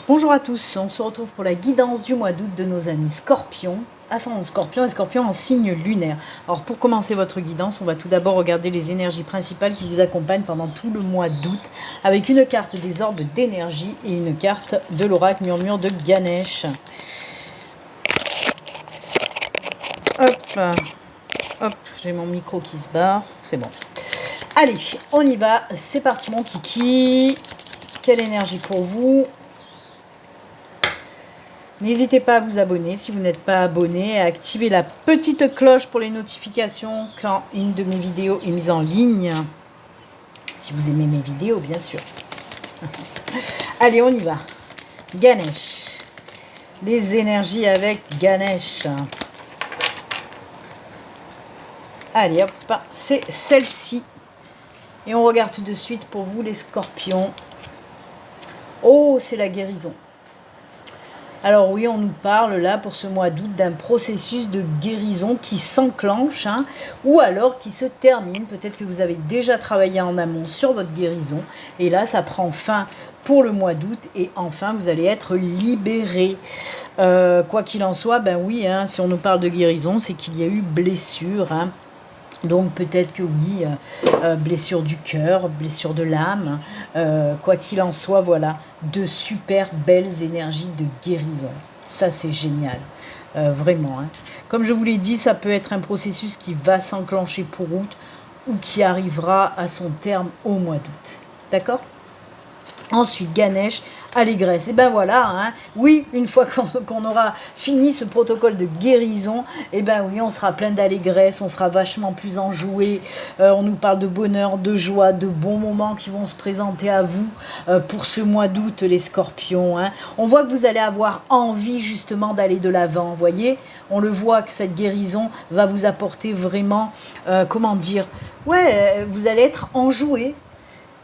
Bonjour à tous, on se retrouve pour la guidance du mois d'août de nos amis Scorpions, ascendant Scorpion et Scorpion en signe lunaire. Alors pour commencer votre guidance, on va tout d'abord regarder les énergies principales qui vous accompagnent pendant tout le mois d'août, avec une carte des orbes d'énergie et une carte de l'oracle murmure de Ganesh. Hop, hop, j'ai mon micro qui se barre, c'est bon. Allez, on y va, c'est parti mon kiki. Quelle énergie pour vous? N'hésitez pas à vous abonner si vous n'êtes pas abonné, à activer la petite cloche pour les notifications quand une de mes vidéos est mise en ligne. Si vous aimez mes vidéos, bien sûr. Allez, on y va. Ganesh. Les énergies avec Ganesh. Allez, hop, c'est celle-ci. Et on regarde tout de suite pour vous, les scorpions. Oh, c'est la guérison. Alors oui, on nous parle là pour ce mois d'août d'un processus de guérison qui s'enclenche ou alors qui se termine. Peut-être que vous avez déjà travaillé en amont sur votre guérison et là ça prend fin pour le mois d'août et enfin vous allez être libéré. Quoi qu'il en soit, ben oui, si on nous parle de guérison, c'est qu'il y a eu blessure. Donc peut-être que oui, blessure du cœur, blessure de l'âme, quoi qu'il en soit, voilà, de super belles énergies de guérison. Ça c'est génial, vraiment. Comme je vous l'ai dit, ça peut être un processus qui va s'enclencher pour août ou qui arrivera à son terme au mois d'août. D'accord ? Ensuite, Ganesh, allégresse. Et ben voilà, oui, une fois qu'on aura fini ce protocole de guérison, et ben oui, on sera plein d'allégresse, on sera vachement plus enjoué. On nous parle de bonheur, de joie, de bons moments qui vont se présenter à vous pour ce mois d'août, les scorpions. On voit que vous allez avoir envie justement d'aller de l'avant, vous voyez ? On le voit que cette guérison va vous apporter vraiment, vous allez être enjoué.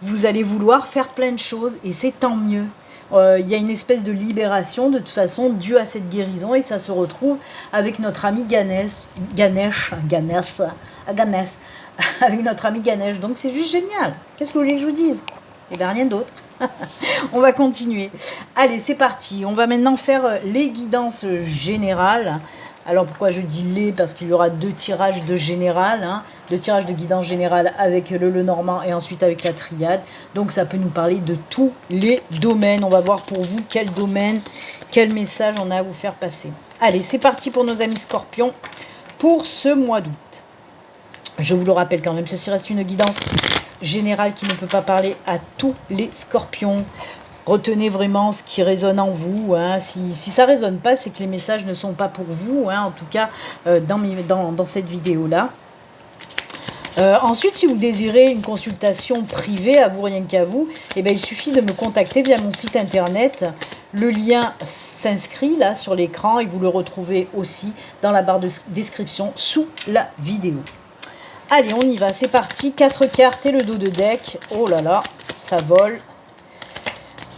Vous allez vouloir faire plein de choses et c'est tant mieux. Il y a une espèce de libération de toute façon due à cette guérison et ça se retrouve avec notre ami Ganesh, avec notre ami Ganesh. Donc c'est juste génial. Qu'est-ce que vous voulez que je vous dise? Il n'y a rien d'autre. On va continuer. Allez, c'est parti. On va maintenant faire les guidances générales. Alors pourquoi je dis les? Parce qu'il y aura deux tirages de général, deux tirages de guidance générale avec le Lenormand et ensuite avec la triade. Donc ça peut nous parler de tous les domaines. On va voir pour vous quel domaine, quel message on a à vous faire passer. Allez, c'est parti pour nos amis scorpions pour ce mois d'août. Je vous le rappelle quand même, ceci reste une guidance générale qui ne peut pas parler à tous les scorpions. Retenez vraiment ce qui résonne en vous. Si ça ne résonne pas, c'est que les messages ne sont pas pour vous, en tout cas dans cette vidéo-là. Ensuite, si vous désirez une consultation privée, à vous, rien qu'à vous, il suffit de me contacter via mon site internet. Le lien s'inscrit là sur l'écran et vous le retrouvez aussi dans la barre de description sous la vidéo. Allez, on y va, c'est parti. 4 cartes et le dos de deck. Oh là là, ça vole.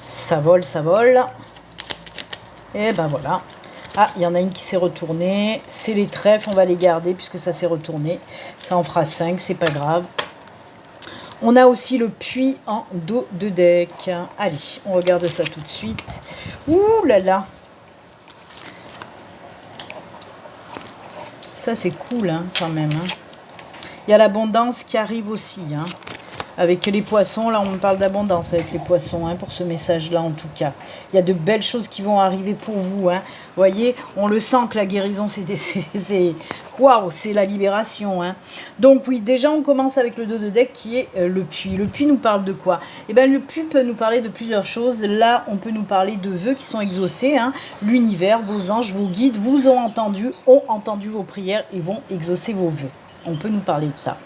Ça vole, ça vole. Et ben voilà. Ah, il y en a une qui s'est retournée. C'est les trèfles, on va les garder puisque ça s'est retourné. Ça en fera 5, c'est pas grave. On a aussi le puits en dos de deck. Allez, on regarde ça tout de suite. Ouh là là. Ça c'est cool quand même. Il y a l'abondance qui arrive aussi. Avec les poissons, là on parle d'abondance avec les poissons, pour ce message-là en tout cas. Il y a de belles choses qui vont arriver pour vous. Vous voyez, on le sent que la guérison, waouh, c'est la libération. Donc oui, déjà on commence avec le dos de deck qui est le puits. Le puits nous parle de quoi? Le puits peut nous parler de plusieurs choses. Là, on peut nous parler de vœux qui sont exaucés. L'univers, vos anges, vos guides vous ont entendu vos prières et vont exaucer vos vœux. On peut nous parler de ça.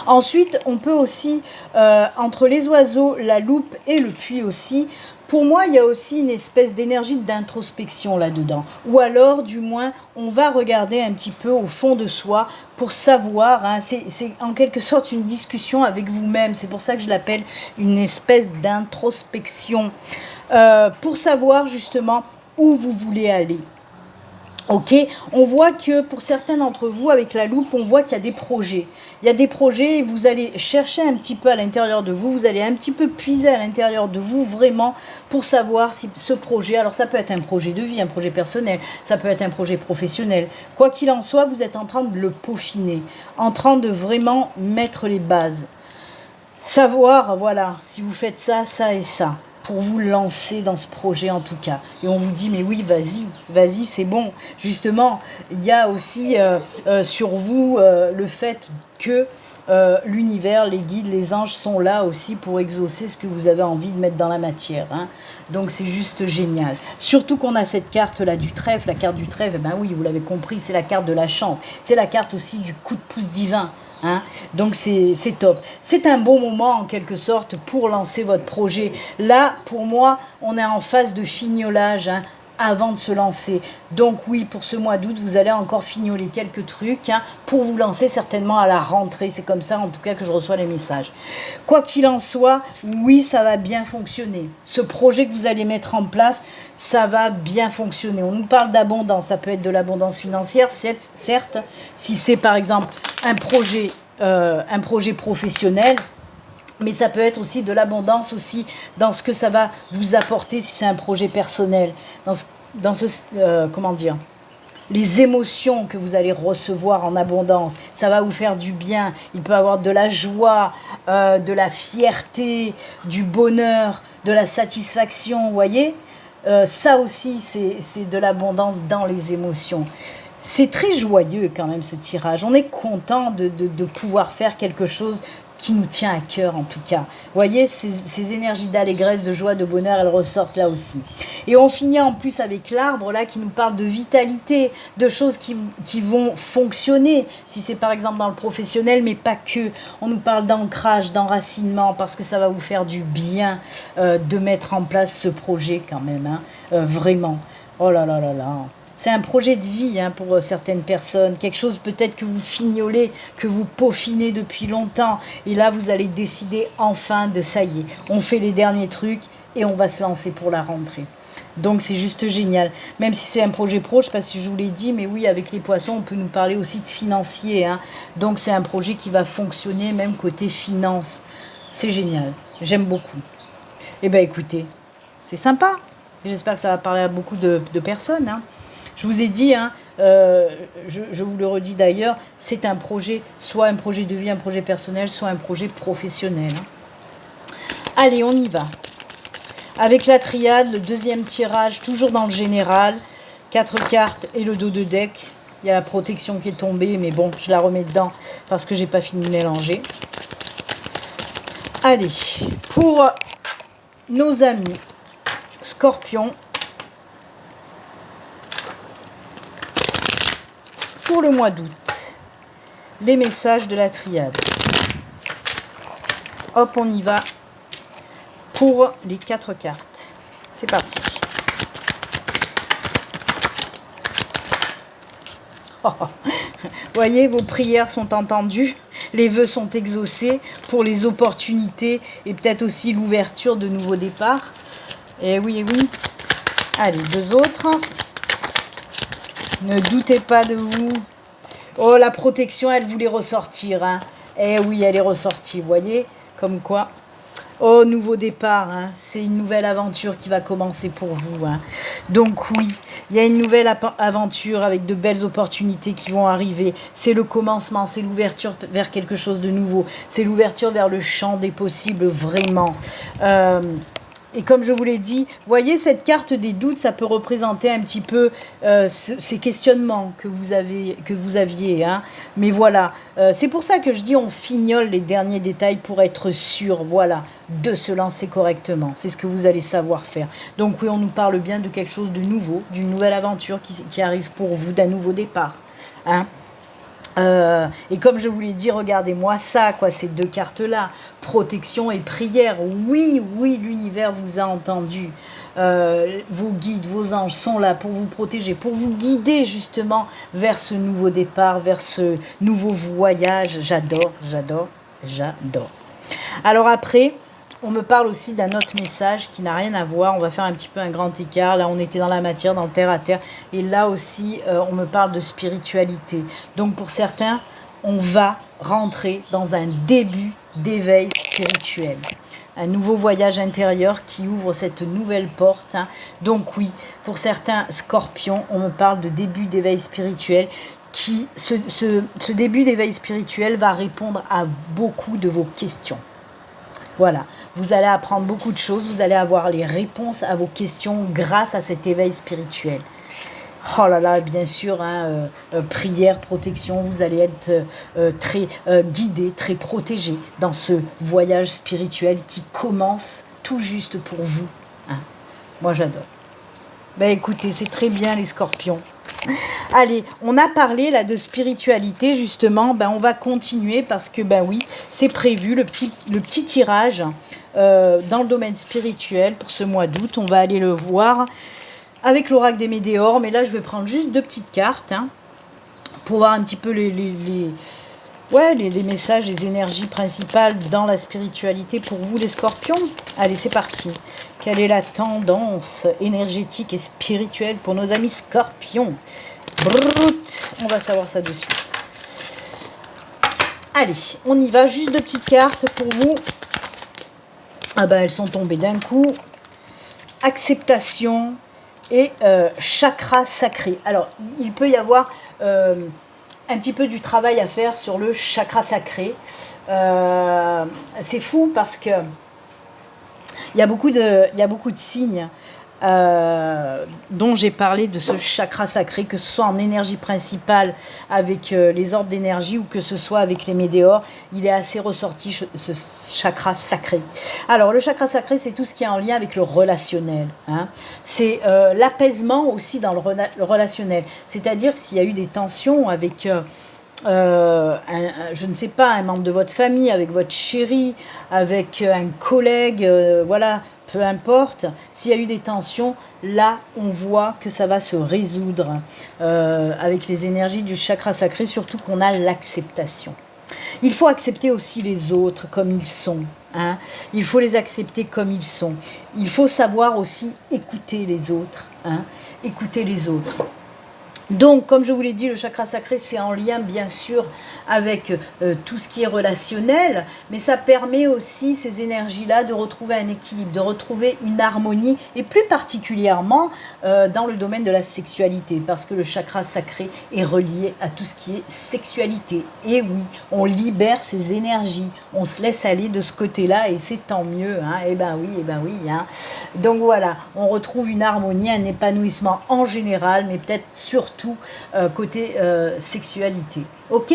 Ensuite, on peut aussi, entre les oiseaux, la loupe et le puits aussi, pour moi, il y a aussi une espèce d'énergie d'introspection là-dedans. Ou alors, du moins, on va regarder un petit peu au fond de soi pour savoir, c'est en quelque sorte une discussion avec vous-même. C'est pour ça que je l'appelle une espèce d'introspection, pour savoir justement où vous voulez aller. Ok, on voit que pour certains d'entre vous, avec la loupe, on voit qu'il y a des projets. Il y a des projets et vous allez chercher un petit peu à l'intérieur de vous, vous allez un petit peu puiser à l'intérieur de vous vraiment pour savoir si ce projet, alors ça peut être un projet de vie, un projet personnel, ça peut être un projet professionnel. Quoi qu'il en soit, vous êtes en train de le peaufiner, en train de vraiment mettre les bases. Savoir, voilà, si vous faites ça, ça et ça, pour vous lancer dans ce projet en tout cas. Et on vous dit, mais oui, vas-y, c'est bon. Justement, il y a aussi sur vous le fait que l'univers, les guides, les anges sont là aussi pour exaucer ce que vous avez envie de mettre dans la matière. Hein. Donc c'est juste génial. Surtout qu'on a cette carte-là du trèfle. La carte du trèfle, eh ben oui, vous l'avez compris, c'est la carte de la chance. C'est la carte aussi du coup de pouce divin. Hein. Donc c'est top. C'est un bon moment en quelque sorte pour lancer votre projet. Là, pour moi, on est en phase de fignolage. Hein, avant de se lancer. Donc oui, pour ce mois d'août, vous allez encore fignoler quelques trucs hein, pour vous lancer certainement à la rentrée. C'est comme ça en tout cas que je reçois les messages. Quoi qu'il en soit, oui, ça va bien fonctionner. Ce projet que vous allez mettre en place, ça va bien fonctionner. On nous parle d'abondance, ça peut être de l'abondance financière, certes. Si c'est par exemple un projet professionnel, mais ça peut être aussi de l'abondance aussi dans ce que ça va vous apporter si c'est un projet personnel. Comment dire, les émotions que vous allez recevoir en abondance, ça va vous faire du bien. Il peut y avoir de la joie, de la fierté, du bonheur, de la satisfaction, vous voyez. Ça aussi, c'est de l'abondance dans les émotions. C'est très joyeux quand même ce tirage. On est content de pouvoir faire quelque chose qui nous tient à cœur en tout cas. Vous voyez, ces énergies d'allégresse, de joie, de bonheur, elles ressortent là aussi. Et on finit en plus avec l'arbre là qui nous parle de vitalité, de choses qui vont fonctionner. Si c'est par exemple dans le professionnel, mais pas que. On nous parle d'ancrage, d'enracinement, parce que ça va vous faire du bien de mettre en place ce projet quand même. Hein, vraiment. Oh là là là là. C'est un projet de vie hein, pour certaines personnes, quelque chose peut-être que vous fignolez, que vous peaufinez depuis longtemps. Et là, vous allez décider enfin de ça y est, on fait les derniers trucs et on va se lancer pour la rentrée. Donc c'est juste génial. Même si c'est un projet pro, je ne sais pas si je vous l'ai dit, mais oui, avec les poissons, on peut nous parler aussi de financier. Hein. Donc c'est un projet qui va fonctionner même côté finance. C'est génial, j'aime beaucoup. Eh bien écoutez, c'est sympa. J'espère que ça va parler à beaucoup de personnes. Hein. Je vous ai dit, hein, je vous le redis d'ailleurs, c'est un projet, soit un projet de vie, un projet personnel, soit un projet professionnel. Hein. Allez, on y va. Avec la triade, le deuxième tirage, toujours dans le général, 4 cartes et le dos de deck. Il y a la protection qui est tombée, mais bon, je la remets dedans parce que j'ai pas fini de mélanger. Allez, pour nos amis Scorpions, pour le mois d'août, les messages de la triade. Hop, on y va pour les 4 cartes. C'est parti. Oh, voyez, vos prières sont entendues, les vœux sont exaucés pour les opportunités et peut-être aussi l'ouverture de nouveaux départs. Et oui, oui. Allez, 2 autres. Ne doutez pas de vous. Oh, la protection, elle voulait ressortir. Hein. Eh oui, elle est ressortie, vous voyez, comme quoi. Oh, nouveau départ, hein. C'est une nouvelle aventure qui va commencer pour vous. Hein. Donc oui, il y a une nouvelle aventure avec de belles opportunités qui vont arriver. C'est le commencement, c'est l'ouverture vers quelque chose de nouveau. C'est l'ouverture vers le champ des possibles, vraiment. Et comme je vous l'ai dit, voyez cette carte des doutes, ça peut représenter un petit peu ces questionnements que vous aviez. Hein. Mais voilà, c'est pour ça que je dis on fignole les derniers détails pour être sûr, voilà, de se lancer correctement. C'est ce que vous allez savoir faire. Donc oui, on nous parle bien de quelque chose de nouveau, d'une nouvelle aventure qui arrive pour vous, d'un nouveau départ. Hein. Et comme je vous l'ai dit, regardez-moi ça, quoi, ces 2 cartes-là, protection et prière. Oui, oui, l'univers vous a entendu. Vos guides, vos anges sont là pour vous protéger, pour vous guider justement vers ce nouveau départ, vers ce nouveau voyage. J'adore, j'adore, j'adore. Alors après, on me parle aussi d'un autre message qui n'a rien à voir. On va faire un petit peu un grand écart. Là, on était dans la matière, dans le terre à terre. Et là aussi, on me parle de spiritualité. Donc, pour certains, on va rentrer dans un début d'éveil spirituel. Un nouveau voyage intérieur qui ouvre cette nouvelle porte. Hein. Donc oui, pour certains scorpions, on me parle de début d'éveil spirituel. Ce début d'éveil spirituel va répondre à beaucoup de vos questions. Voilà, vous allez apprendre beaucoup de choses, vous allez avoir les réponses à vos questions grâce à cet éveil spirituel. Oh là là, bien sûr, hein, prière, protection, vous allez être très guidé, très protégé dans ce voyage spirituel qui commence tout juste pour vous. Hein. Moi, j'adore. Ben écoutez, c'est très bien les scorpions. Allez, on a parlé là de spiritualité justement, ben on va continuer parce que ben oui, c'est prévu le petit tirage dans le domaine spirituel pour ce mois d'août. On va aller le voir avec l'oracle des Médéors, mais là je vais prendre juste 2 petites cartes hein, pour voir un petit peu les messages, les énergies principales dans la spiritualité pour vous les scorpions. Allez, c'est parti. Quelle est la tendance énergétique et spirituelle pour nos amis scorpions? Brrrt, on va savoir ça de suite. Allez, on y va. Juste 2 petites cartes pour vous. Ah ben, elles sont tombées d'un coup. Acceptation et chakra sacré. Alors, il peut y avoir un petit peu du travail à faire sur le chakra sacré. C'est fou parce que il y a beaucoup de signes dont j'ai parlé de ce chakra sacré, que ce soit en énergie principale avec les ordres d'énergie ou que ce soit avec les météores, il est assez ressorti ce chakra sacré. Alors le chakra sacré, c'est tout ce qui est en lien avec le relationnel. Hein. C'est l'apaisement aussi dans le relationnel. C'est-à-dire que s'il y a eu des tensions avec... je ne sais pas, un membre de votre famille, avec votre chéri, avec un collègue, voilà, peu importe, s'il y a eu des tensions, là, on voit que ça va se résoudre avec les énergies du chakra sacré, surtout qu'on a l'acceptation. Il faut accepter aussi les autres comme ils sont. Hein. Il faut les accepter comme ils sont. Il faut savoir aussi écouter les autres. Hein. Écouter les autres. Donc, comme je vous l'ai dit, le chakra sacré, c'est en lien, bien sûr, avec tout ce qui est relationnel, mais ça permet aussi, ces énergies-là, de retrouver un équilibre, de retrouver une harmonie, et plus particulièrement dans le domaine de la sexualité, parce que le chakra sacré est relié à tout ce qui est sexualité. Et oui, on libère ces énergies, on se laisse aller de ce côté-là, et c'est tant mieux, hein. Eh ben oui, hein. Donc voilà, on retrouve une harmonie, un épanouissement en général, mais peut-être surtout côté sexualité. Ok,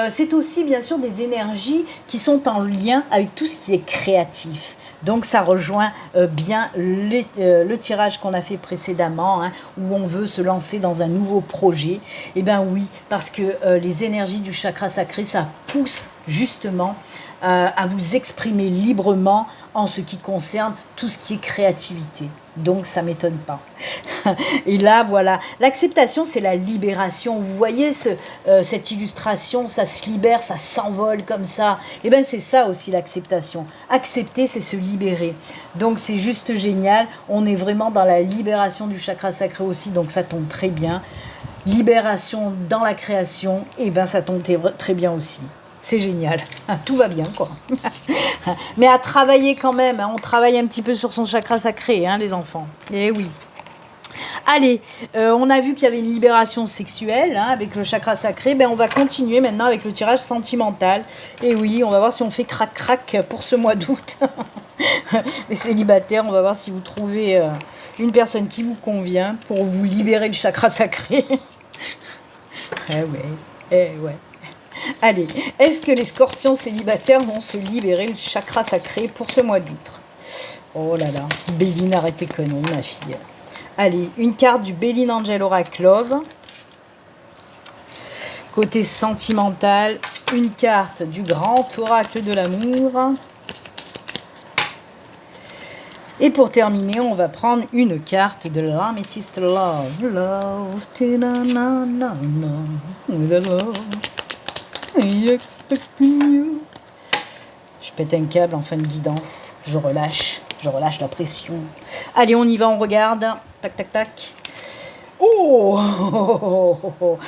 c'est aussi bien sûr des énergies qui sont en lien avec tout ce qui est créatif. Donc ça rejoint bien le tirage qu'on a fait précédemment, hein, où on veut se lancer dans un nouveau projet. Eh bien oui, parce que les énergies du chakra sacré, ça pousse justement à vous exprimer librement en ce qui concerne tout ce qui est créativité. Donc ça ne m'étonne pas. Et là, voilà, l'acceptation, c'est la libération. Vous voyez cette illustration, ça se libère, ça s'envole comme ça. Et bien c'est ça aussi l'acceptation. Accepter, c'est se libérer. Donc c'est juste génial. On est vraiment dans la libération du chakra sacré aussi, donc ça tombe très bien. Libération dans la création, et bien ça tombe très bien aussi. C'est génial, tout va bien quoi. Mais à travailler quand même, hein. On travaille un petit peu sur son chakra sacré, hein, les enfants. Eh oui. Allez, on a vu qu'il y avait une libération sexuelle hein, avec le chakra sacré. Ben, on va continuer maintenant avec le tirage sentimental. Et oui, on va voir si on fait crac-crac pour ce mois d'août. Les célibataires, on va voir si vous trouvez une personne qui vous convient pour vous libérer le chakra sacré. Eh ouais. Allez, est-ce que les scorpions célibataires vont se libérer le chakra sacré pour ce mois d'août? Oh là là, Béline, arrête tes conneries, ma fille. Allez, une carte du Béline Angel Oracle Love. Côté sentimental, une carte du Grand Oracle de l'amour. Et pour terminer, on va prendre une carte de l'Amethyst Love. Love, je pète un câble en fin de guidance. Je relâche la pression. Allez, on y va, on regarde. Tac, tac, tac. Oh, vous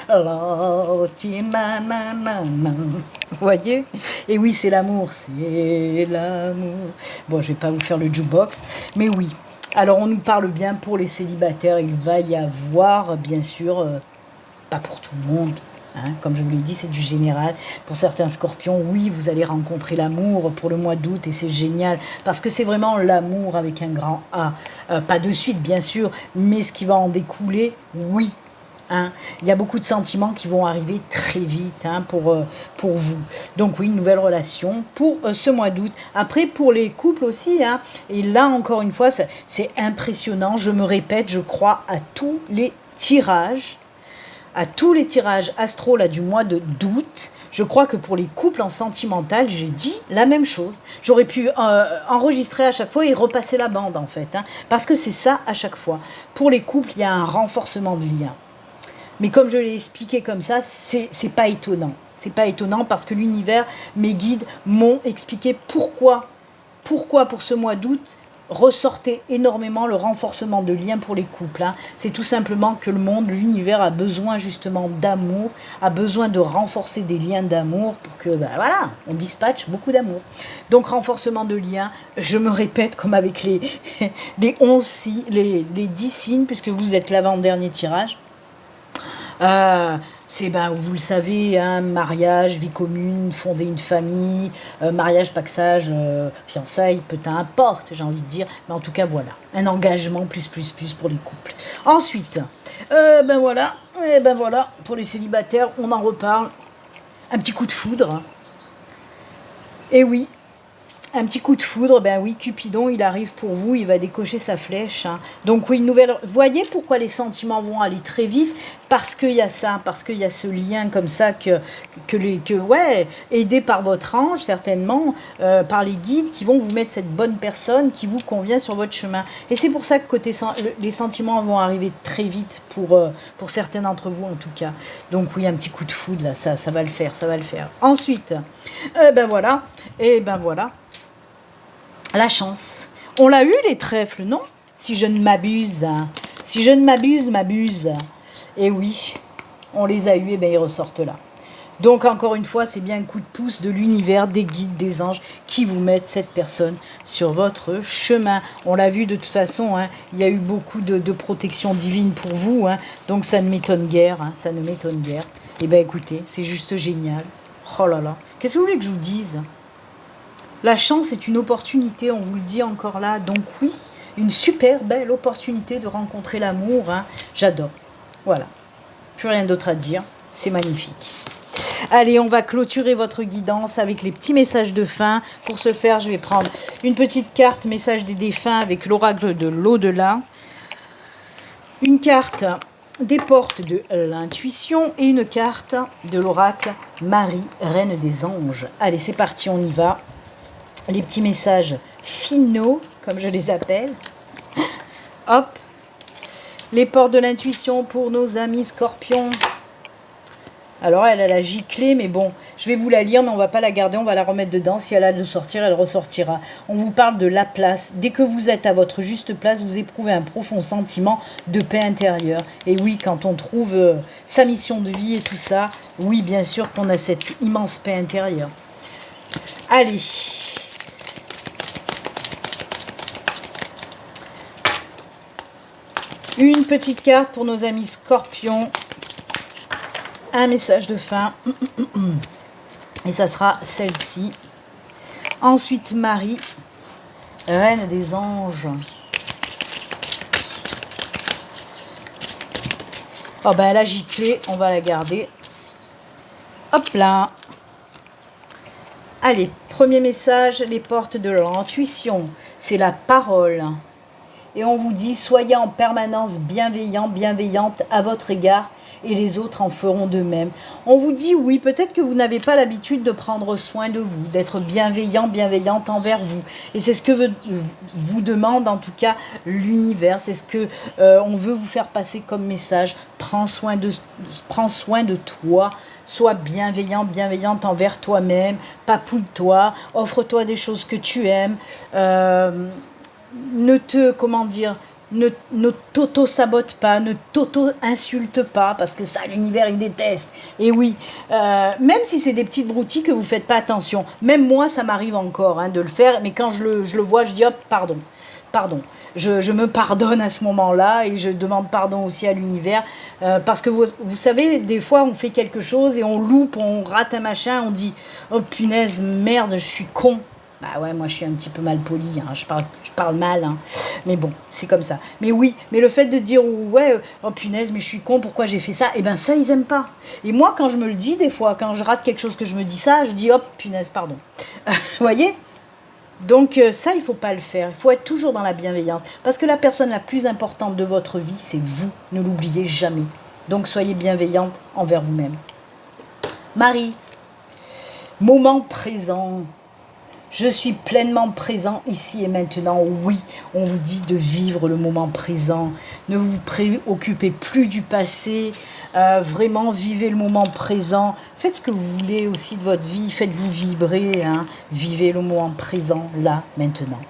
voyez? Et oui, c'est l'amour, c'est l'amour. Bon, je vais pas vous faire le jukebox, mais oui. Alors, on nous parle bien pour les célibataires. Il va y avoir, bien sûr, pas pour tout le monde. Hein, comme je vous l'ai dit, c'est du général. Pour certains scorpions, oui, vous allez rencontrer l'amour pour le mois d'août et c'est génial parce que c'est vraiment l'amour avec un grand A. Pas de suite, bien sûr, mais ce qui va en découler, oui. Hein, il y a beaucoup de sentiments qui vont arriver très vite hein, pour vous. Donc oui, une nouvelle relation pour ce mois d'août. Après, pour les couples aussi, hein, et là encore une fois, c'est impressionnant. Je me répète, je crois à tous les tirages astro là, du mois d'août. Je crois que pour les couples en sentimental, j'ai dit la même chose. J'aurais pu enregistrer à chaque fois et repasser la bande en fait. Hein, parce que c'est ça à chaque fois. Pour les couples, il y a un renforcement de lien. Mais comme je l'ai expliqué comme ça, c'est pas étonnant. C'est pas étonnant parce que l'univers, mes guides m'ont expliqué pourquoi pour ce mois d'août, ressortait énormément le renforcement de liens pour les couples. Hein. C'est tout simplement que le monde, l'univers a besoin justement d'amour, a besoin de renforcer des liens d'amour pour que, ben voilà, on dispatche beaucoup d'amour. Donc renforcement de liens, je me répète comme avec les 10 signes, puisque vous êtes l'avant-dernier tirage. C'est, ben, vous le savez, hein, mariage, vie commune, fonder une famille, mariage, paxage, fiançailles, peu importe, j'ai envie de dire. Mais en tout cas, voilà, un engagement plus pour les couples. Ensuite, ben voilà, pour les célibataires, on en reparle. Un petit coup de foudre. Et oui, un petit coup de foudre, ben oui, Cupidon, il arrive pour vous, il va décocher sa flèche. Hein. Donc oui, une nouvelle... Voyez pourquoi les sentiments vont aller très vite? Parce qu'il y a ça, parce qu'il y a ce lien comme ça aidé par votre ange, certainement, par les guides qui vont vous mettre cette bonne personne qui vous convient sur votre chemin. Et c'est pour ça que les sentiments vont arriver très vite pour certains d'entre vous en tout cas. Donc oui, un petit coup de foudre, là, ça va le faire, ça va le faire. Ensuite, ben voilà. La chance. On l'a eu les trèfles, non? Si je ne m'abuse. Si je ne m'abuse. Et oui, on les a eus et bien ils ressortent là. Donc encore une fois, c'est bien un coup de pouce de l'univers, des guides, des anges qui vous mettent cette personne sur votre chemin. On l'a vu de toute façon, hein, il y a eu beaucoup de protection divine pour vous. Hein, donc ça ne m'étonne guère, hein, ça ne m'étonne guère. Et bien écoutez, c'est juste génial. Oh là là, qu'est-ce que vous voulez que je vous dise ? La chance est une opportunité, on vous le dit encore là. Donc oui, une super belle opportunité de rencontrer l'amour. Hein. J'adore. Voilà. Plus rien d'autre à dire. C'est magnifique. Allez, on va clôturer votre guidance avec les petits messages de fin. Pour ce faire, je vais prendre une petite carte message des défunts avec l'oracle de l'au-delà. Une carte des portes de l'intuition et une carte de l'oracle Marie, reine des anges. Allez, c'est parti, on y va. Les petits messages finaux, comme je les appelle. Hop. Les portes de l'intuition pour nos amis scorpions. Alors, elle a giclé, mais bon, je vais vous la lire, mais on ne va pas la garder, on va la remettre dedans. Si elle a de sortir, elle ressortira. On vous parle de la place. Dès que vous êtes à votre juste place, vous éprouvez un profond sentiment de paix intérieure. Et oui, quand on trouve sa mission de vie et tout ça, oui, bien sûr qu'on a cette immense paix intérieure. Allez. Une petite carte pour nos amis scorpions. Un message de fin. Et ça sera celle-ci. Ensuite, Marie, reine des anges. Oh ben elle a giclé, on va la garder. Hop là. Allez, premier message, les portes de l'intuition. C'est la parole. Et on vous dit, soyez en permanence bienveillant, bienveillante à votre égard et les autres en feront de même. On vous dit, oui, peut-être que vous n'avez pas l'habitude de prendre soin de vous, d'être bienveillant, bienveillante envers vous. Et c'est ce que vous demande en tout cas l'univers, c'est ce que on veut vous faire passer comme message. Prends soin de toi, sois bienveillant, bienveillante envers toi-même, papouille-toi, offre-toi des choses que tu aimes, ne t'auto-sabote pas, ne t'auto-insulte pas, parce que ça, l'univers, il déteste. Et oui, même si c'est des petites broutilles que vous ne faites pas attention, même moi, ça m'arrive encore de le faire, mais quand je le vois, je dis hop, pardon. Je me pardonne à ce moment-là et je demande pardon aussi à l'univers, parce que vous savez, des fois, on fait quelque chose et on loupe, on rate un machin, on dit « Oh punaise, merde, je suis con ». Bah ouais, moi je suis un petit peu mal poli, je parle mal, mais bon, c'est comme ça. Mais oui, mais le fait de dire ouais, oh punaise, mais je suis con, pourquoi j'ai fait ça, et ben ça ils aiment pas. Et moi quand je me le dis des fois, quand je rate quelque chose que je me dis ça, je dis hop, punaise, pardon. Vous voyez ? Donc ça il faut pas le faire, il faut être toujours dans la bienveillance, parce que la personne la plus importante de votre vie, c'est vous, ne l'oubliez jamais. Donc soyez bienveillante envers vous-même. Marie, moment présent. Je suis pleinement présent ici et maintenant. Oui, on vous dit de vivre le moment présent. Ne vous préoccupez plus du passé. Vraiment, vivez le moment présent. Faites ce que vous voulez aussi de votre vie. Faites-vous vibrer. Vivez le moment présent, là, maintenant.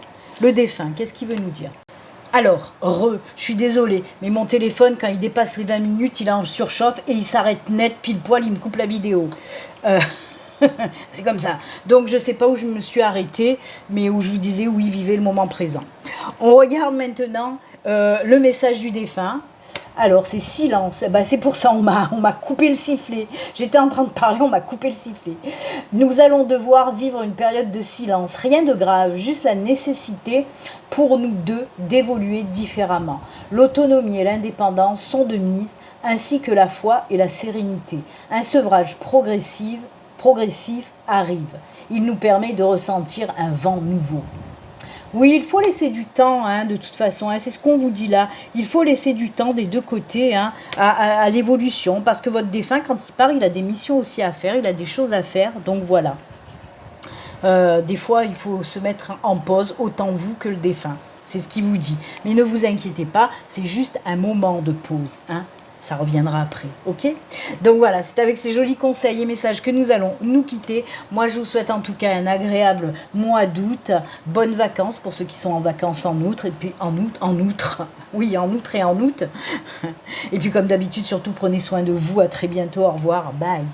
Le défunt, qu'est-ce qu'il veut nous dire ? Alors, je suis désolée, mais mon téléphone, quand il dépasse les 20 minutes, il est en surchauffe et il s'arrête net, pile poil, il me coupe la vidéo. C'est comme ça. Donc je ne sais pas où je me suis arrêtée, mais où je vous disais oui, vivez le moment présent. On regarde maintenant le message du défunt. Alors c'est silence. C'est pour ça on m'a coupé le sifflet. J'étais en train de parler, on m'a coupé le sifflet. Nous allons devoir vivre une période de silence. Rien de grave, juste la nécessité pour nous deux d'évoluer différemment. L'autonomie et l'indépendance sont de mise, ainsi que la foi et la sérénité. Un sevrage progressif arrive. Il nous permet de ressentir un vent nouveau. Oui, il faut laisser du temps, de toute façon, c'est ce qu'on vous dit là. Il faut laisser du temps des deux côtés à l'évolution, parce que votre défunt, quand il part, il a des missions aussi à faire, il a des choses à faire, donc voilà. Des fois, il faut se mettre en pause, autant vous que le défunt. C'est ce qu'il vous dit. Mais ne vous inquiétez pas, c'est juste un moment de pause, Ça reviendra après, ok ? Donc voilà, c'est avec ces jolis conseils et messages que nous allons nous quitter. Moi, je vous souhaite en tout cas un agréable mois d'août. Bonnes vacances pour ceux qui sont en vacances en août. Et puis en outre. Oui, en outre et en août. Et puis comme d'habitude, surtout prenez soin de vous. À très bientôt. Au revoir. Bye.